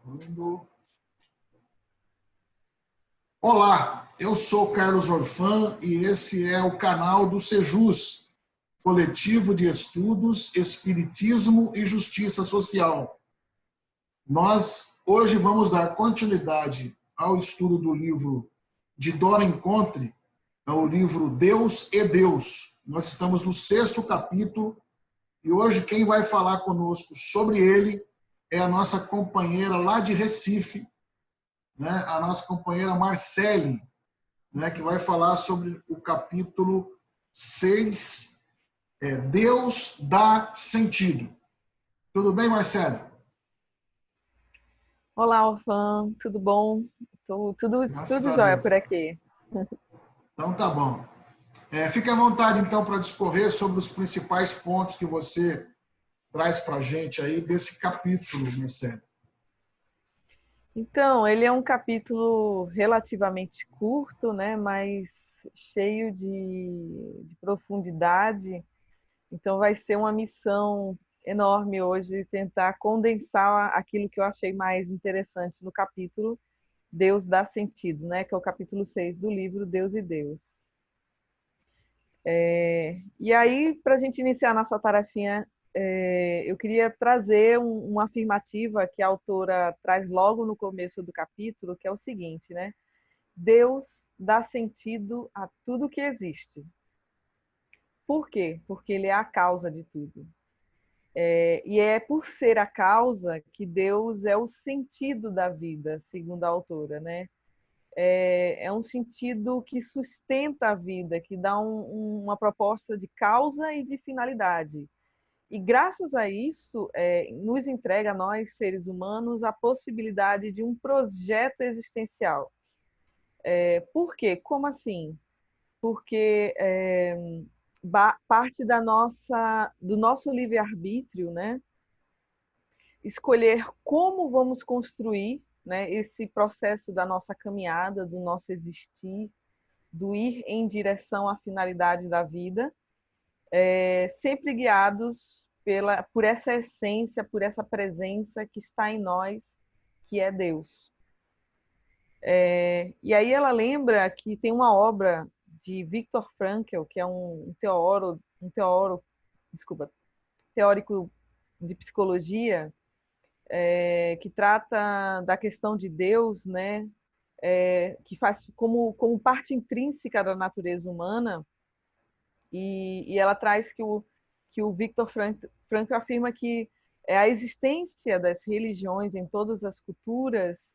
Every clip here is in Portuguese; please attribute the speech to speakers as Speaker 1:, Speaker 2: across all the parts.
Speaker 1: Gravando. Olá, eu sou Carlos Orfan e esse é o canal do Sejus, Coletivo de Estudos, Espiritismo e Justiça Social. Nós hoje vamos dar continuidade ao estudo do livro de Dora Encontre, o livro Deus e Deus. Nós estamos no 6º capítulo e hoje quem vai falar conosco sobre ele é a nossa companheira lá de Recife, né, a nossa companheira Marcele, né, que vai falar sobre o capítulo 6, Deus dá sentido. Tudo bem, Marcele?
Speaker 2: Olá, Orfan, tudo bom?
Speaker 1: Graças
Speaker 2: Tudo
Speaker 1: a
Speaker 2: jóia
Speaker 1: Deus.
Speaker 2: por aqui.
Speaker 1: Então tá bom. Fique à vontade, então, para discorrer sobre os principais pontos que você traz para a gente aí desse capítulo, Marcele.
Speaker 2: Então, ele é um capítulo relativamente curto, né, mas cheio de profundidade. Então, vai ser uma missão enorme hoje tentar condensar aquilo que eu achei mais interessante no capítulo Deus dá sentido, né, que é o capítulo 6 do livro Deus e Deus. E aí, para a gente iniciar a nossa tarefinha, eu queria trazer uma afirmativa que a autora traz logo no começo do capítulo, que é o seguinte, né? Deus dá sentido a tudo que existe. Por quê? Porque ele é a causa de tudo. E é por ser a causa que Deus é o sentido da vida, segundo a autora, né? É um sentido que sustenta a vida, que dá uma proposta de causa e de finalidade. E graças a isso, nos entrega a nós, seres humanos, a possibilidade de um projeto existencial. Por quê? Como assim? Porque parte do nosso livre-arbítrio, né? Escolher como vamos construir, né, esse processo da nossa caminhada, do nosso existir, do ir em direção à finalidade da vida, sempre guiados por essa essência, por essa presença que está em nós, que é Deus. E aí ela lembra que tem uma obra de Viktor Frankl, que é teórico de psicologia, que trata da questão de Deus, né? Que faz como parte intrínseca da natureza humana, e ela traz que o Viktor Frankl afirma que a existência das religiões em todas as culturas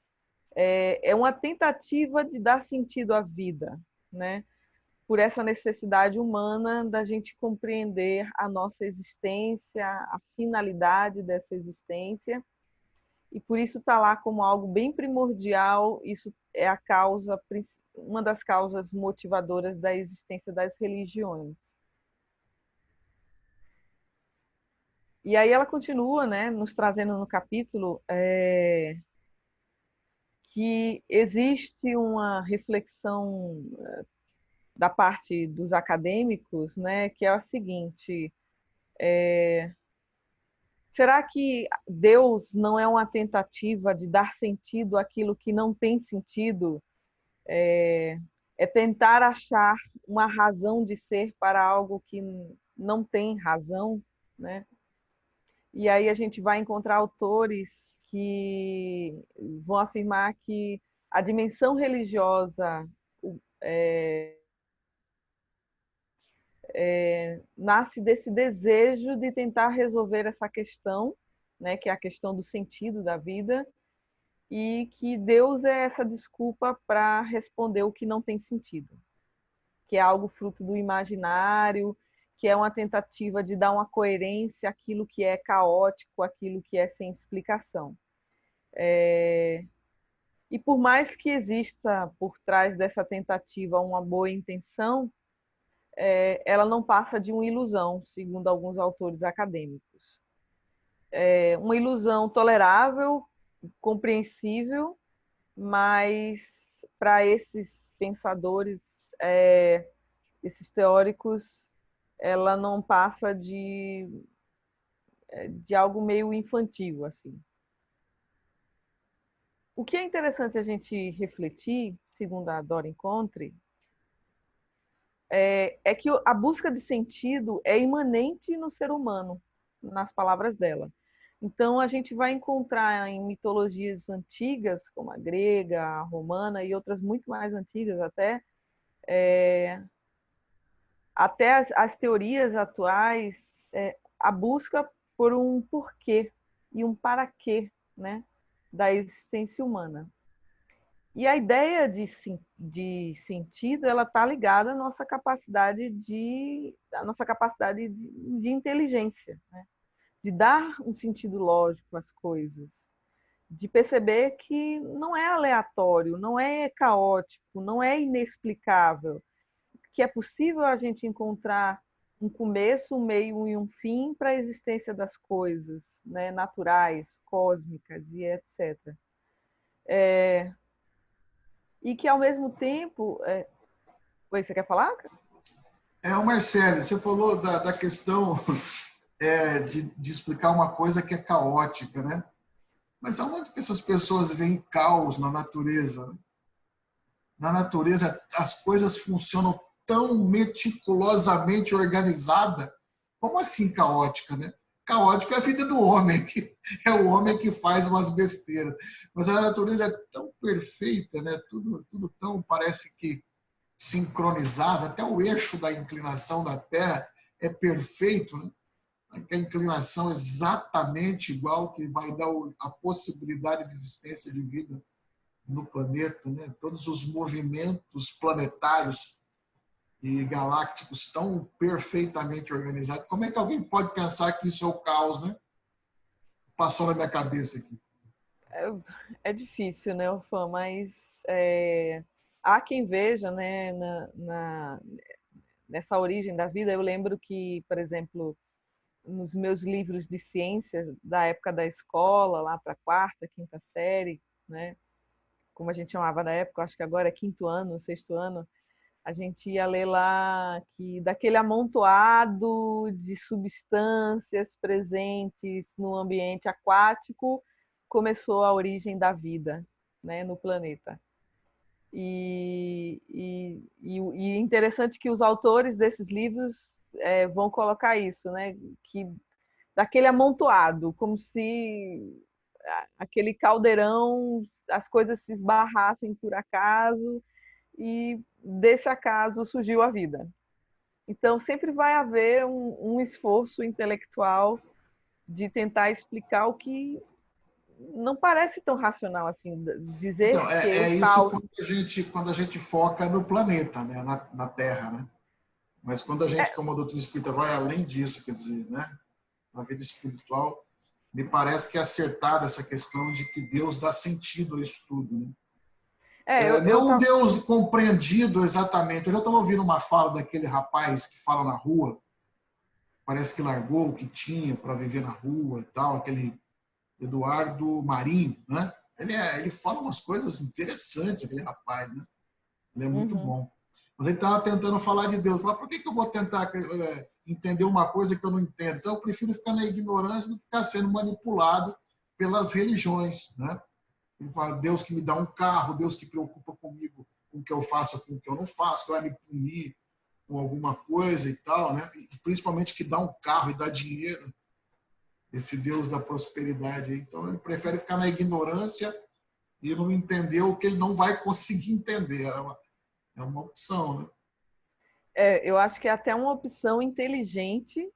Speaker 2: é uma tentativa de dar sentido à vida, né? Por essa necessidade humana da gente compreender a nossa existência, a finalidade dessa existência, e por isso está lá como algo bem primordial. Isso é uma das causas motivadoras da existência das religiões. E aí ela continua, né, nos trazendo no capítulo que existe uma reflexão da parte dos acadêmicos, né, que é a seguinte: será que Deus não é uma tentativa de dar sentido àquilo que não tem sentido? É tentar achar uma razão de ser para algo que não tem razão, né? E aí a gente vai encontrar autores que vão afirmar que a dimensão religiosa nasce desse desejo de tentar resolver essa questão, né, que é a questão do sentido da vida, e que Deus é essa desculpa para responder o que não tem sentido, que é algo fruto do imaginário, que é uma tentativa de dar uma coerência àquilo que é caótico, àquilo que é sem explicação. E por mais que exista por trás dessa tentativa uma boa intenção, ela não passa de uma ilusão, segundo alguns autores acadêmicos. Uma ilusão tolerável, compreensível, mas para esses pensadores, esses teóricos, ela não passa de algo meio infantil, assim. O que é interessante a gente refletir, segundo a Dora Encontre, é que a busca de sentido é imanente no ser humano, nas palavras dela. Então, a gente vai encontrar em mitologias antigas, como a grega, a romana e outras muito mais antigas até as teorias atuais, a busca por um porquê e um para quê, né, da existência humana. E a ideia de sentido, ela está ligada à nossa capacidade de inteligência, né? De dar um sentido lógico às coisas, de perceber que não é aleatório, não é caótico, não é inexplicável, que é possível a gente encontrar um começo, um meio e um fim para a existência das coisas, né? Naturais, cósmicas e etc. E que, ao mesmo tempo... Oi, você quer falar?
Speaker 1: O Marcelo, você falou da questão de explicar uma coisa que é caótica, né? Mas aonde que essas pessoas veem caos na natureza? Né? Na natureza, as coisas funcionam tão meticulosamente organizada. Como assim caótica, né? Caótico é a vida do homem, que é o homem que faz umas besteiras. Mas a natureza é tão perfeita, né? Tudo tão parece que sincronizado, até o eixo da inclinação da Terra é perfeito, né? A inclinação é exatamente igual, que vai dar a possibilidade de existência de vida no planeta, né? Todos os movimentos planetários e galácticos estão perfeitamente organizados. Como é que alguém pode pensar que isso é o caos, né? Passou na minha cabeça aqui.
Speaker 2: É difícil, né, Ufam? Mas há quem veja, né, nessa origem da vida. Eu lembro que, por exemplo, nos meus livros de ciências da época da escola, lá para a quarta, quinta série, né, como a gente chamava na época, acho que agora é quinto ano, sexto ano, a gente ia ler lá que daquele amontoado de substâncias presentes no ambiente aquático começou a origem da vida, né, no planeta. E interessante que os autores desses livros vão colocar isso, né, que daquele amontoado, como se aquele caldeirão, as coisas se esbarrassem por acaso e desse acaso surgiu a vida. Então, sempre vai haver um esforço intelectual de tentar explicar o que não parece tão racional assim, dizer
Speaker 1: Então,
Speaker 2: que
Speaker 1: é
Speaker 2: o
Speaker 1: isso
Speaker 2: caos...
Speaker 1: quando a gente foca no planeta, né? Na Terra, né? Mas quando a gente, como a doutrina espírita, vai além disso, quer dizer, né? Na vida espiritual, me parece que é acertada essa questão de que Deus dá sentido a isso tudo. Né? Não Deus compreendido exatamente. Eu já estava ouvindo uma fala daquele rapaz que fala na rua, parece que largou o que tinha para viver na rua e tal, aquele Eduardo Marinho, né? Ele fala umas coisas interessantes, aquele rapaz, né? Ele é muito
Speaker 2: Uhum.
Speaker 1: bom. Mas ele estava tentando falar de Deus. Falar, por que eu vou tentar entender uma coisa que eu não entendo? Então, eu prefiro ficar na ignorância do que ficar sendo manipulado pelas religiões. Né? Ele fala, Deus que me dá um carro, Deus que preocupa comigo com o que eu faço, com o que eu não faço, que vai me punir com alguma coisa e tal, né? E principalmente que dá um carro e dá dinheiro, esse Deus da prosperidade. Então, ele prefere ficar na ignorância e não entender o que ele não vai conseguir entender. É uma opção, né?
Speaker 2: Eu acho que é até uma opção inteligente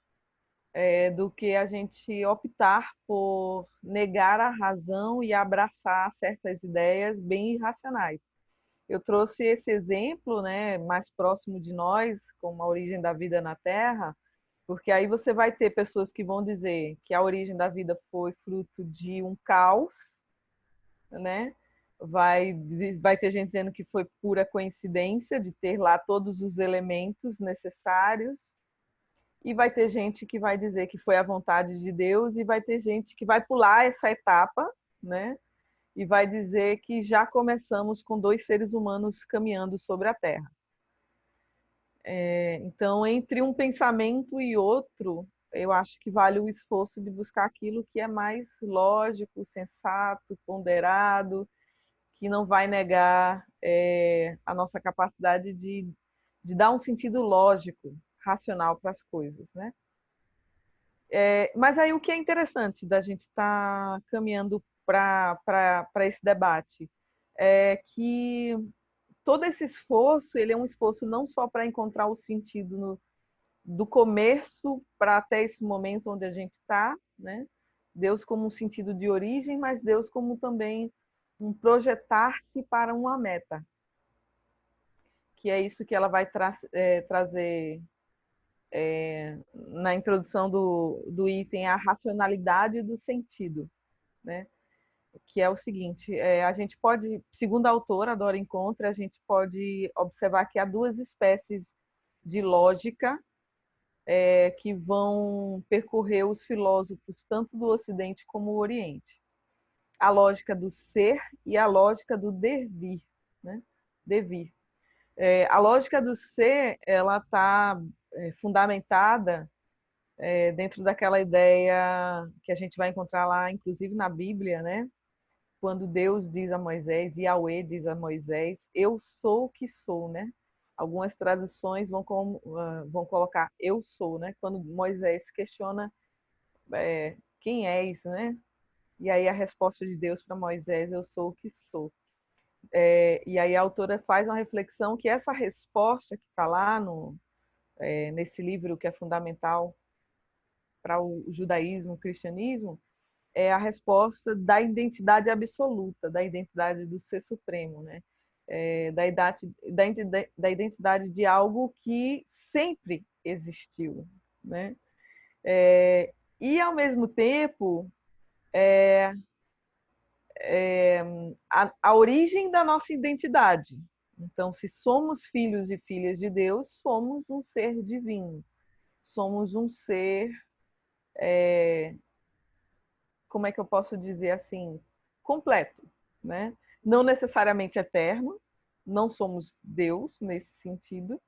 Speaker 2: do que a gente optar por negar a razão e abraçar certas ideias bem irracionais. Eu trouxe esse exemplo, né, mais próximo de nós, como a origem da vida na Terra, porque aí você vai ter pessoas que vão dizer que a origem da vida foi fruto de um caos, né? Vai ter gente dizendo que foi pura coincidência de ter lá todos os elementos necessários, e vai ter gente que vai dizer que foi a vontade de Deus, e vai ter gente que vai pular essa etapa, né? E vai dizer que já começamos com dois seres humanos caminhando sobre a Terra. Então, entre um pensamento e outro, eu acho que vale o esforço de buscar aquilo que é mais lógico, sensato, ponderado, que não vai negar a nossa capacidade de dar um sentido lógico, racional para as coisas, né? Mas aí o que é interessante da gente estar caminhando para esse debate é que todo esse esforço, ele é um esforço não só para encontrar o sentido do começo para até esse momento onde a gente está, né? Deus como um sentido de origem, mas Deus como também um projetar-se para uma meta, que é isso que ela vai trazer na introdução do item, a racionalidade do sentido, né? Que é o seguinte, a gente pode, segundo a autora, Dora Encontre, a gente pode observar que há duas espécies de lógica que vão percorrer os filósofos tanto do Ocidente como do Oriente. A lógica do ser e a lógica do devir, né? Devir. A lógica do ser, ela está fundamentada dentro daquela ideia que a gente vai encontrar lá, inclusive na Bíblia, né? Quando Deus diz a Moisés, Yahweh diz a Moisés, eu sou o que sou, né? Algumas traduções vão colocar eu sou, né? Quando Moisés questiona quem és, né? E aí a resposta de Deus para Moisés, eu sou o que sou. E aí a autora faz uma reflexão que essa resposta que está lá nesse livro que é fundamental para o judaísmo, o cristianismo, é a resposta da identidade absoluta, da identidade do Ser Supremo, né? Da identidade de algo que sempre existiu, né? E, ao mesmo tempo, a origem da nossa identidade. Então, se somos filhos e filhas de Deus, somos um ser divino. Somos um ser, como é que eu posso dizer assim, completo, né? Não necessariamente eterno, não somos Deus nesse sentido,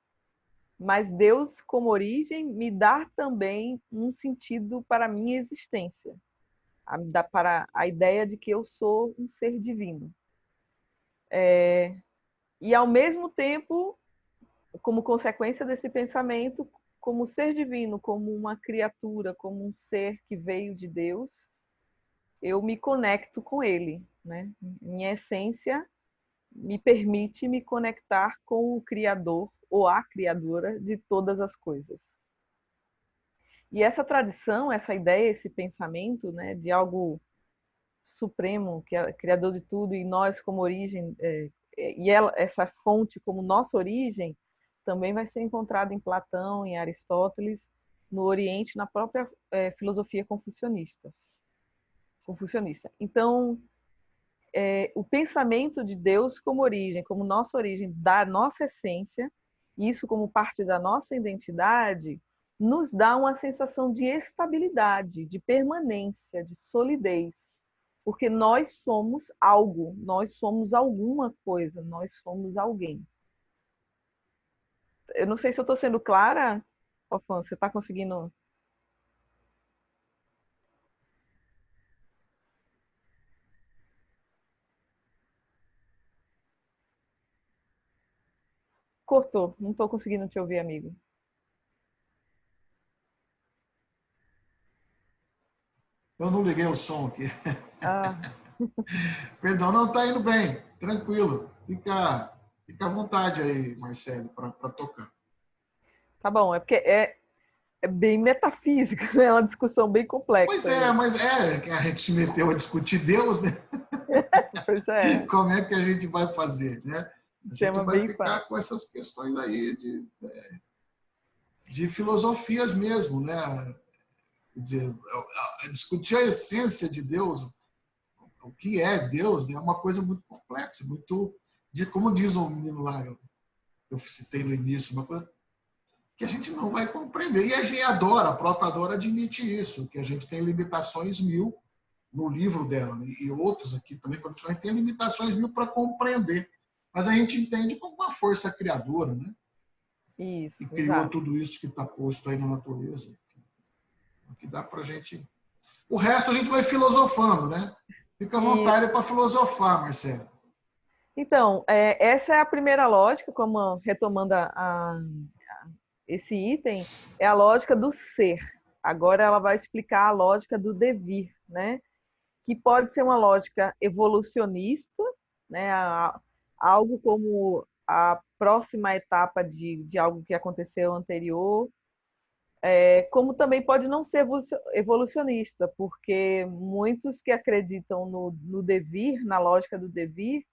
Speaker 2: mas Deus como origem me dá também um sentido para a minha existência, para a ideia de que eu sou um ser divino. E, ao mesmo tempo, como consequência desse pensamento, como ser divino, como uma criatura, como um ser que veio de Deus, eu me conecto com ele, né? Minha essência me permite me conectar com o Criador ou a Criadora de todas as coisas. E essa tradição, essa ideia, esse pensamento, né, de algo supremo, que é Criador de tudo, e nós como origem, e essa fonte como nossa origem, também vai ser encontrada em Platão, em Aristóteles, no Oriente, na própria filosofia confucionista. Então, o pensamento de Deus como origem, como nossa origem, da nossa essência, isso como parte da nossa identidade, nos dá uma sensação de estabilidade, de permanência, de solidez, porque nós somos algo, nós somos alguma coisa, nós somos alguém. Eu não sei se eu estou sendo clara, Ofan, você está conseguindo? Cortou, não estou conseguindo te ouvir, amigo.
Speaker 1: Eu não liguei o som aqui.
Speaker 2: Ah.
Speaker 1: Perdão, não, tá indo bem, tranquilo. Fica à vontade aí, Marcelo, para tocar.
Speaker 2: Tá bom, é porque é bem metafísica, né? É uma discussão bem
Speaker 1: Pois
Speaker 2: complexa
Speaker 1: é,
Speaker 2: aí.
Speaker 1: mas que a gente se meteu a discutir Deus, né?
Speaker 2: Pois é,
Speaker 1: Como é que a gente vai fazer, né? A gente
Speaker 2: tema
Speaker 1: vai
Speaker 2: bem
Speaker 1: ficar
Speaker 2: fácil.
Speaker 1: com essas questões aí de filosofias mesmo, né? Quer dizer, discutir a essência de Deus, o que é Deus, né? É uma coisa muito complexa, muito, como diz o menino lá, eu citei no início, uma coisa que a gente não vai compreender. E a gente adora, a própria Adora admite isso, que a gente tem limitações mil no livro dela, né? E outros aqui também, quando a gente tem limitações mil para compreender. Mas a gente entende como uma força criadora, né?
Speaker 2: Isso,
Speaker 1: E criou
Speaker 2: exato.
Speaker 1: tudo isso que está posto aí na natureza. Enfim, o que dá para a gente. O resto a gente vai filosofando, né? Fica à
Speaker 2: E
Speaker 1: vontade para filosofar, Marcelo.
Speaker 2: Então, essa é a primeira lógica, como retomando esse item, é a lógica do ser. Agora ela vai explicar a lógica do devir, né? Que pode ser uma lógica evolucionista, né? Algo como a próxima etapa de algo que aconteceu anterior, como também pode não ser evolucionista, porque muitos que acreditam no devir, na lógica do devir,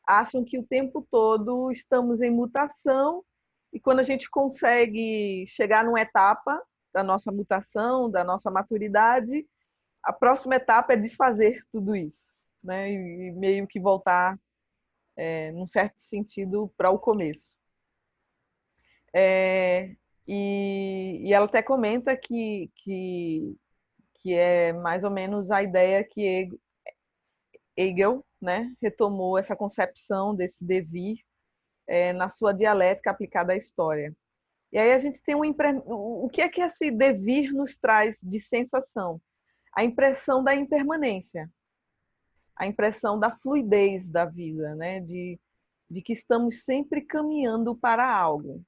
Speaker 2: acham que o tempo todo estamos em mutação e quando a gente consegue chegar numa etapa da nossa mutação, da nossa maturidade, a próxima etapa é desfazer tudo isso, né? E meio que voltar, num certo sentido, para o começo. E ela até comenta que é mais ou menos a ideia que Hegel, né, retomou essa concepção desse devir na sua dialética aplicada à história. E aí a gente tem o que é que esse devir nos traz de sensação? A impressão da impermanência, a impressão da fluidez da vida, né? De que estamos sempre caminhando para algo.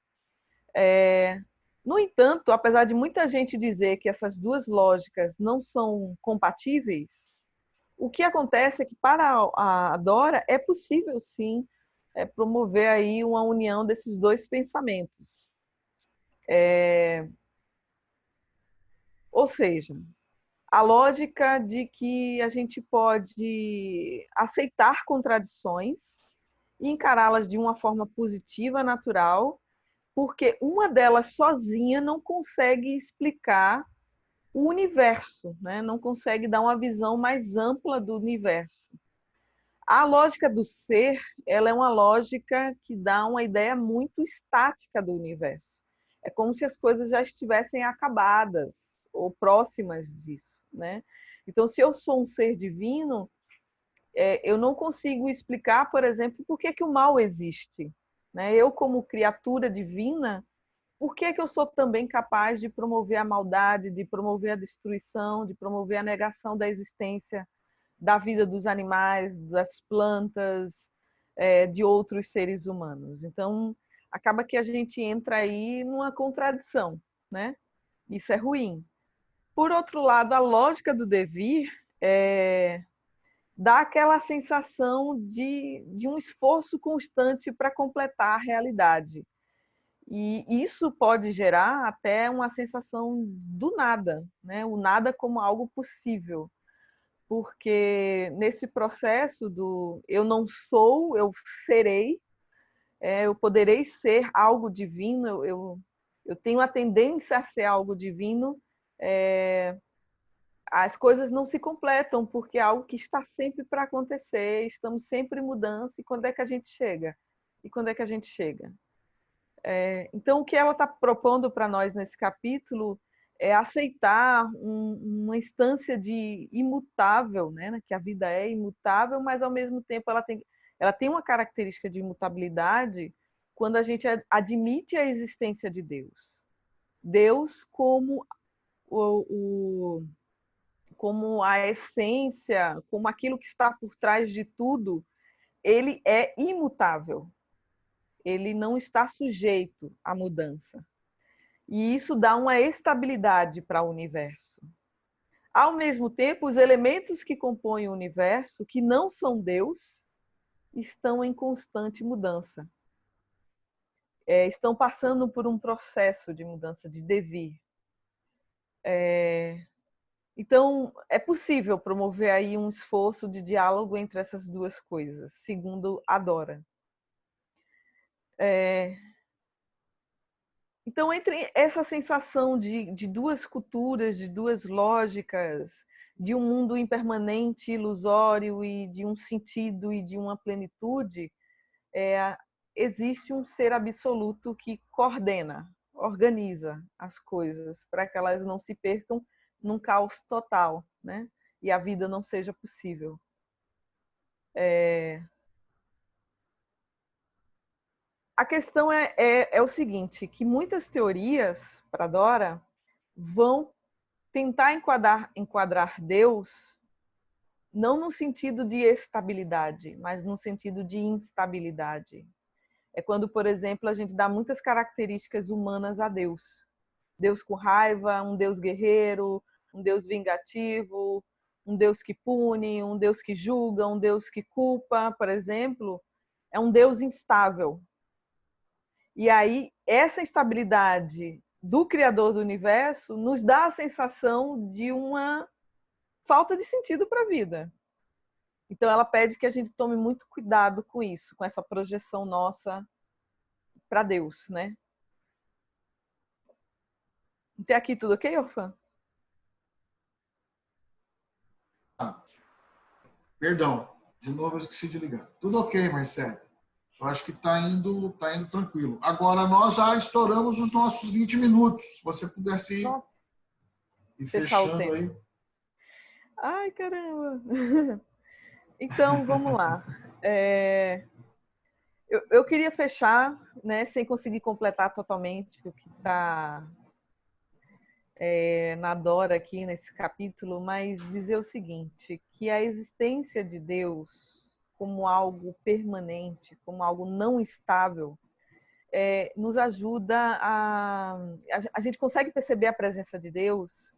Speaker 2: No entanto, apesar de muita gente dizer que essas duas lógicas não são compatíveis, o que acontece é que para a Dora é possível sim promover aí uma união desses dois pensamentos. Ou seja, a lógica de que a gente pode aceitar contradições e encará-las de uma forma positiva, natural, porque uma delas sozinha não consegue explicar o universo, né? Não consegue dar uma visão mais ampla do universo. A lógica do ser, ela é uma lógica que dá uma ideia muito estática do universo. É como se as coisas já estivessem acabadas ou próximas disso, né? Então, se eu sou um ser divino, eu não consigo explicar, por exemplo, por que o mal existe, né? Eu, como criatura divina, por que eu sou também capaz de promover a maldade, de promover a destruição, de promover a negação da existência da vida dos animais, das plantas, de outros seres humanos? Então, acaba que a gente entra aí numa contradição, né? Isso é ruim. Por outro lado, a lógica do devir dá aquela sensação de um esforço constante para completar a realidade. E isso pode gerar até uma sensação do nada, né? O nada como algo possível. Porque nesse processo do eu não sou, eu serei, eu poderei ser algo divino, eu tenho a tendência a ser algo divino, as coisas não se completam, porque é algo que está sempre para acontecer, estamos sempre em mudança, e quando é que a gente chega? E quando é que a gente chega? Então, o que ela está propondo para nós nesse capítulo é aceitar uma instância de imutável, né? Que a vida é imutável, mas ao mesmo tempo ela tem uma característica de imutabilidade quando a gente admite a existência de Deus. Deus como a essência, como aquilo que está por trás de tudo, ele é imutável. Ele não está sujeito à mudança. E isso dá uma estabilidade para o universo. Ao mesmo tempo, os elementos que compõem o universo, que não são Deus, estão em constante mudança. Estão passando por um processo de mudança, de devir. Então, é possível promover aí um esforço de diálogo entre essas duas coisas, segundo a Dora. Então, entre essa sensação de duas culturas, de duas lógicas, de um mundo impermanente, ilusório, e de um sentido e de uma plenitude, existe um ser absoluto que coordena, organiza as coisas para que elas não se percam num caos total, né? E a vida não seja possível. A questão é o seguinte, que muitas teorias, para Dora, vão tentar enquadrar Deus não no sentido de estabilidade, mas no sentido de instabilidade. É quando, por exemplo, a gente dá muitas características humanas a Deus. Deus com raiva, um Deus guerreiro, um Deus vingativo, um Deus que pune, um Deus que julga, um Deus que culpa, por exemplo, é um Deus instável. E aí, essa instabilidade do Criador do Universo nos dá a sensação de uma falta de sentido para a vida. Então, ela pede que a gente tome muito cuidado com isso, com essa projeção nossa para Deus, né? Até aqui tudo ok, Orfã?
Speaker 1: Perdão, de novo eu esqueci de ligar. Tudo ok, Marcelo. Eu acho que está indo tranquilo. Agora, nós já estouramos os nossos 20 minutos. Se você pudesse ir
Speaker 2: fechar o
Speaker 1: fechando
Speaker 2: tempo
Speaker 1: aí.
Speaker 2: Ai, caramba! Então, vamos lá. Eu queria fechar, né, sem conseguir completar totalmente o que está na Dora aqui nesse capítulo, mas dizer o seguinte, que a existência de Deus como algo permanente, como algo não estável, nos ajuda a gente consegue perceber a presença de Deus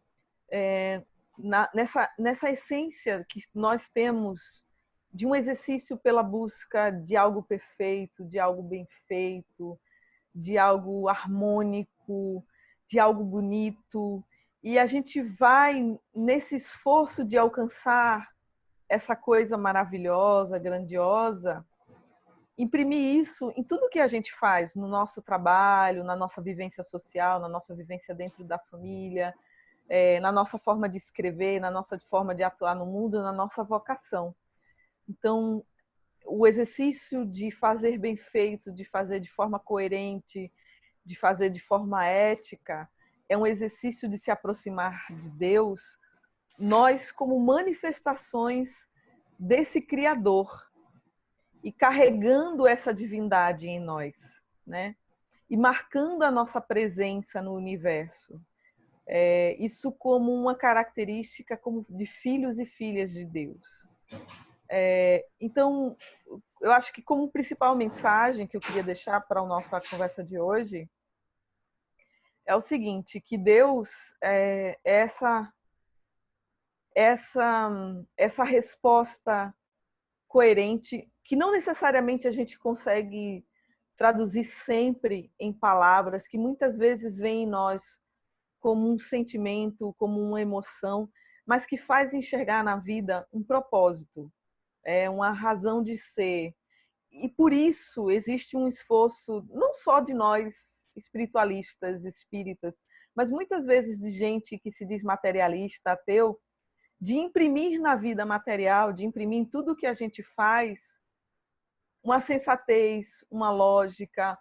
Speaker 2: nessa essência que nós temos de um exercício pela busca de algo perfeito, de algo bem feito, de algo harmônico, de algo bonito. E a gente vai nesse esforço de alcançar essa coisa maravilhosa, grandiosa, imprimir isso em tudo que a gente faz, no nosso trabalho, na nossa vivência social, na nossa vivência dentro da família, na nossa forma de escrever, na nossa forma de atuar no mundo, na nossa vocação. Então, o exercício de fazer bem feito, de fazer de forma coerente, de fazer de forma ética, é um exercício de se aproximar de Deus, nós como manifestações desse Criador e carregando essa divindade em nós, né? E marcando a nossa presença no universo. Isso como uma característica como de filhos e filhas de Deus. Então, eu acho que como principal mensagem que eu queria deixar para a nossa conversa de hoje é o seguinte, que Deus é essa resposta coerente que não necessariamente a gente consegue traduzir sempre em palavras, que muitas vezes vem em nós como um sentimento, como uma emoção, mas que faz enxergar na vida um propósito, uma razão de ser. E por isso existe um esforço, não só de nós espiritualistas, espíritas, mas muitas vezes de gente que se diz materialista, ateu, de imprimir na vida material, de imprimir em tudo que a gente faz, uma sensatez, uma lógica,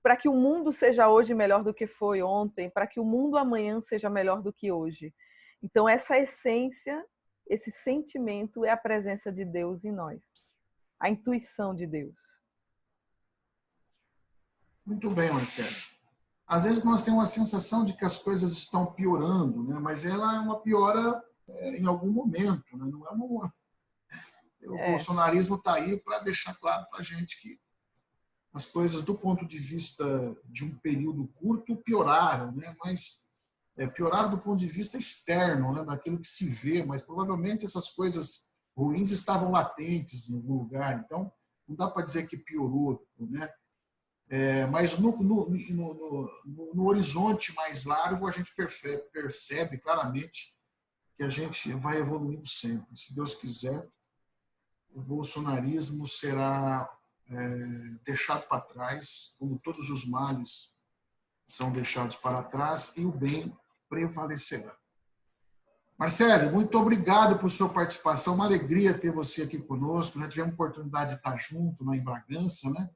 Speaker 2: para que o mundo seja hoje melhor do que foi ontem, para que o mundo amanhã seja melhor do que hoje. Então, essa essência, esse sentimento é a presença de Deus em nós, a intuição de Deus.
Speaker 1: Muito bem, Marcelo. Às vezes nós temos uma sensação de que as coisas estão piorando, né? Mas ela é uma piora em algum momento, né? Não é uma... O bolsonarismo está aí para deixar claro para a gente que as coisas, do ponto de vista de um período curto, pioraram, né? Mas pioraram do ponto de vista externo, né? Daquilo que se vê, mas provavelmente essas coisas ruins estavam latentes em algum lugar, então não dá para dizer que piorou, né? Mas no horizonte mais largo a gente percebe claramente que a gente vai evoluindo sempre. Se Deus quiser, o bolsonarismo será deixado para trás, como todos os males são deixados para trás, e o bem prevalecerá. Marcelo, muito obrigado por sua participação. Uma alegria ter você aqui conosco. Né? Tivemos a oportunidade de estar junto lá em Bragança, né?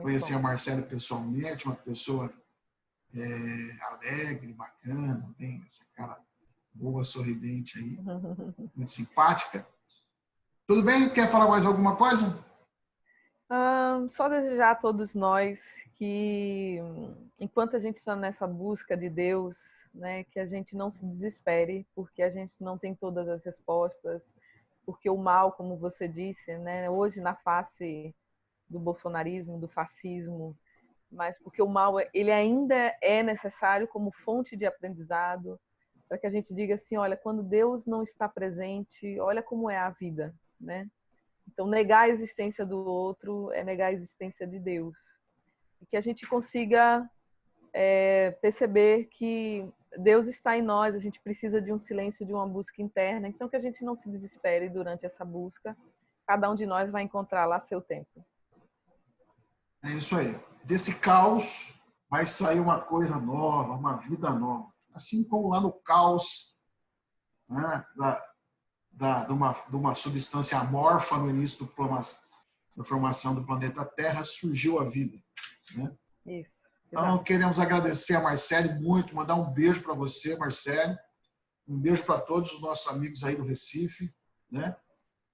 Speaker 1: Conheci a Marcela pessoalmente, uma pessoa alegre, bacana, bem, essa cara boa, sorridente aí, muito simpática. Tudo bem? Quer falar mais alguma coisa?
Speaker 2: Só desejar a todos nós que, enquanto a gente está nessa busca de Deus, né, que a gente não se desespere, porque a gente não tem todas as respostas, porque o mal, como você disse, né, hoje na face do bolsonarismo, do fascismo, mas porque o mal ele ainda é necessário como fonte de aprendizado, para que a gente diga assim, olha, quando Deus não está presente, olha como é a vida, né? Então, negar a existência do outro é negar a existência de Deus. E que a gente consiga perceber que Deus está em nós, a gente precisa de um silêncio, de uma busca interna. Então, que a gente não se desespere durante essa busca. Cada um de nós vai encontrar lá seu tempo.
Speaker 1: É isso aí. Desse caos vai sair uma coisa nova, uma vida nova. Assim como lá no caos, né, de uma substância amorfa no início da formação do planeta Terra, surgiu a vida. Né?
Speaker 2: Isso.
Speaker 1: Então, queremos agradecer a Marcele muito, mandar um beijo para você, Marcele. Um beijo para todos os nossos amigos aí do Recife, né?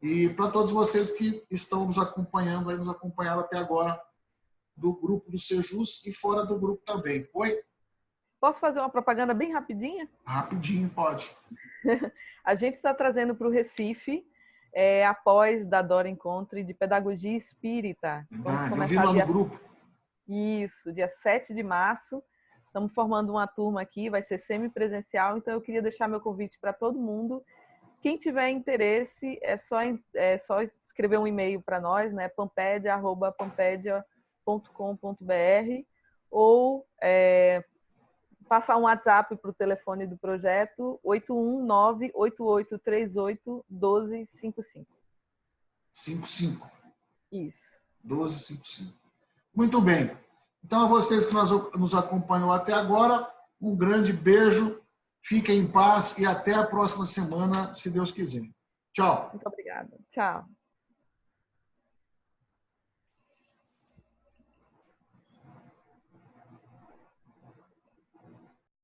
Speaker 1: E para todos vocês que estão nos acompanhando, aí, nos acompanharam até agora, do grupo do Sejus e fora do grupo também. Oi?
Speaker 2: Posso fazer uma propaganda bem rapidinha?
Speaker 1: Rapidinho, pode.
Speaker 2: A gente está trazendo para o Recife após da Dora Encontre de Pedagogia Espírita. Vamos
Speaker 1: Eu vi lá no grupo.
Speaker 2: Isso, dia 7 de março. Estamos formando uma turma aqui, vai ser semipresencial, então eu queria deixar meu convite para todo mundo. Quem tiver interesse, é só escrever um e-mail para nós, né? pampedia@pampedia.com.br ou passar um WhatsApp para o telefone do projeto 819-8838-1255.
Speaker 1: 55.
Speaker 2: Isso.
Speaker 1: 1255. Muito bem. Então, a vocês que nos acompanham até agora, um grande beijo, fiquem em paz e até a próxima semana, se Deus quiser. Tchau.
Speaker 2: Muito obrigada. Tchau.